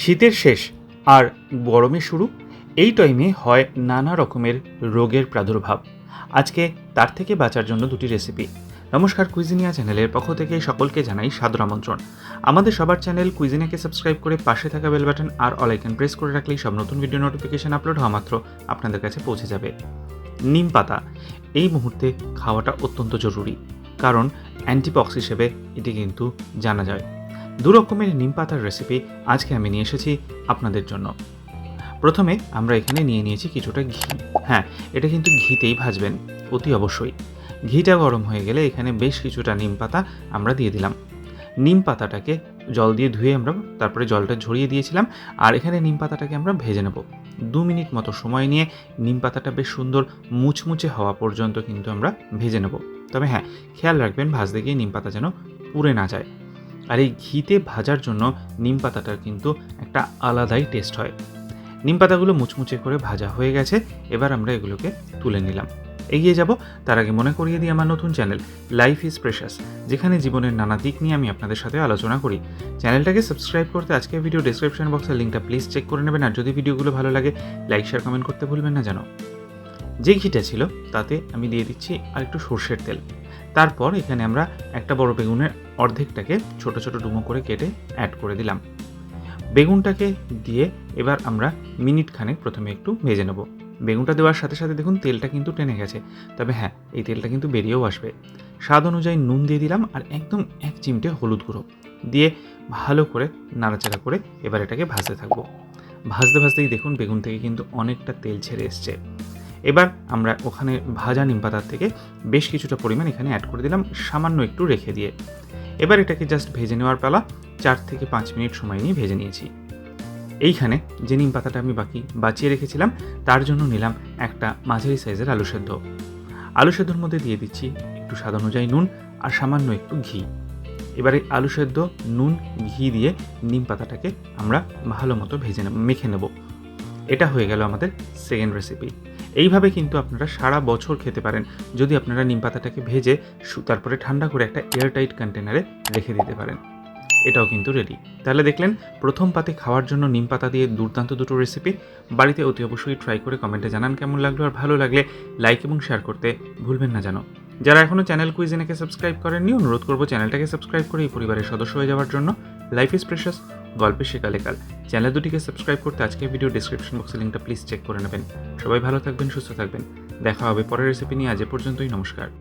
শীতের শেষ আর গরমের শুরু, এই টাইমে হয় নানা রকমের রোগের প্রাদুর্ভাব। আজকে তার থেকে বাঁচার জন্য দুটি রেসিপি। নমস্কার, কুইজিনিয়া চ্যানেলের পক্ষ থেকে সকলকে জানাই সাদর আমন্ত্রণ। আমাদের সবার চ্যানেল কুইজিনিয়াকে সাবস্ক্রাইব করে পাশে থাকা বেল বাটন আর অল আইকন প্রেস করে রাখলেই সব নতুন ভিডিও নোটিফিকেশন আপলোড হওয়া মাত্র আপনাদের কাছে পৌঁছে যাবে। নিম পাতা এই মুহূর্তে খাওয়াটা অত্যন্ত জরুরি, কারণ অ্যান্টিপক্স হিসেবে এটি কিন্তু জানা যায়। দু রকমের নিম পাতার রেসিপি আজকে আমি নিয়ে এসেছি আপনাদের জন্য। প্রথমে আমরা এখানে নিয়ে নিয়েছি কিছুটা ঘি। হ্যাঁ, এটা কিন্তু ঘিতেই ভাজবেন অতি অবশ্যই। ঘিটা গরম হয়ে গেলে এখানে বেশ কিছুটা নিম পাতা আমরা দিয়ে দিলাম। নিম পাতাটাকে জল দিয়ে ধুয়ে আমরা তারপরে জলটা ঝরিয়ে দিয়েছিলাম, আর এখানে নিম পাতাটাকে আমরা ভেজে নেব। 2 মিনিট মতো সময় নিয়ে নিম পাতাটা বেশ সুন্দর মুচমুচে হওয়া পর্যন্ত কিন্তু আমরা ভেজে নেব। তবে হ্যাঁ, খেয়াল রাখবেন ভাজতে গিয়ে নিম পাতা যেন পুড়ে না যায়। আর এই ঘিতে ভাজার জন্য নিম পাতাটার কিন্তু একটা আলাদাই টেস্ট হয়। নিম পাতাগুলো মুচমুচে করে ভাজা হয়ে গেছে, এবার আমরা এগুলোকে তুলে নিলাম। এগিয়ে যাব তার আগে মনে করিয়ে দিই আমার নতুন চ্যানেল লাইফ ইজ প্রেশাস, যেখানে জীবনের নানা দিক নিয়ে আমি আপনাদের সাথে আলোচনা করি। চ্যানেলটাকে সাবস্ক্রাইব করতে আজকের ভিডিও ডেসক্রিপশন বক্সের লিঙ্কটা প্লিজ চেক করে নেবেন, আর যদি ভিডিওগুলো ভালো লাগে লাইক শেয়ার কমেন্ট করতে ভুলবেন না যেন। যে ঘিটা ছিল তাতে আমি দিয়ে দিচ্ছি আর একটু সর্ষের তেল। তারপর এখানে আমরা একটা বড় বেগুনের অর্ধেকটাকে ছোট ছোট ডুমো করে কেটে অ্যাড করে দিলাম। বেগুনটাকে দিয়ে এবার আমরা মিনিট খানেক প্রথমে একটু ভেজে নেব। বেগুনটা দেওয়ার সাথে সাথে দেখুন তেলটা কিন্তু টেনে গেছে, তবে হ্যাঁ, এই তেলটা কিন্তু বেরিয়েও আসবে। স্বাদ অনুযায়ী নুন দিয়ে দিলাম, আর একদম 1 চিমটে হলুদ গুঁড়ো দিয়ে ভালো করে নাড়াচাড়া করে এবার এটাকে ভাজতে থাকবো। ভাজতে ভাজতেই দেখুন বেগুন থেকে কিন্তু অনেকটা তেল ছেড়ে এসছে। এবার আমরা ওখানে ভাজা নিম পাতার থেকে বেশ কিছুটা পরিমাণ এখানে অ্যাড করে দিলাম, সামান্য একটু রেখে দিয়ে। এবার এটাকে জাস্ট ভেজে নেওয়ার পালা। 4 থেকে 5 মিনিট সময় নিয়ে ভেজে নিয়েছি। এইখানে যে নিম পাতাটা আমি বাঁচিয়ে রেখেছিলাম, তার জন্য নিলাম একটা মাঝারি সাইজের আলু সেদ্ধ। আলু সেদ্ধর মধ্যে দিয়ে দিচ্ছি একটু স্বাদ অনুযায়ী নুন আর সামান্য একটু ঘি। এবারে আলু সেদ্ধ, নুন, ঘি দিয়ে নিম পাতাটাকে আমরা ভালো মতো মেখে নেব। এটা হয়ে গেল আমাদের সেকেন্ড রেসিপি। এইভাবে কিন্তু আপনারা সারা বছর খেতে পারেন, যদি আপনারা নিম পাতাটাকে ভেজে তারপরে ঠান্ডা করে একটা এয়ারটাইট কন্টেনারে রেখে দিতে পারেন। এটাও কিন্তু রেডি। তাহলে দেখলেন, প্রথম পাতে খাওয়ার জন্য নিম পাতা দিয়ে দুর্দান্ত দুটো রেসিপি। বাড়িতে অতি অবশ্যই ট্রাই করে কমেন্টে জানান কেমন লাগলো, আর ভালো লাগলে লাইক এবং শেয়ার করতে ভুলবেন না যেন। যারা এখনও চ্যানেল কুইজিনেকে সাবস্ক্রাইব করেননি, অনুরোধ করবো চ্যানেলটাকে সাবস্ক্রাইব করে এই পরিবারের সদস্য হয়ে যাওয়ার জন্য। লাইফ ইজ প্রেশাস, গল্পে শেখালে কাল চ্যানেল দুটিকে সাবস্ক্রাইব করতে আজকের ভিডিও ডেসক্রিপশন বক্সের লিঙ্কটা প্লিজ চেক করে নেবেন। সবাই ভালো থাকবেন, সুস্থ থাকবেন। দেখা হবে পরের রেসিপি নিয়ে। আজ এ পর্যন্তই, নমস্কার।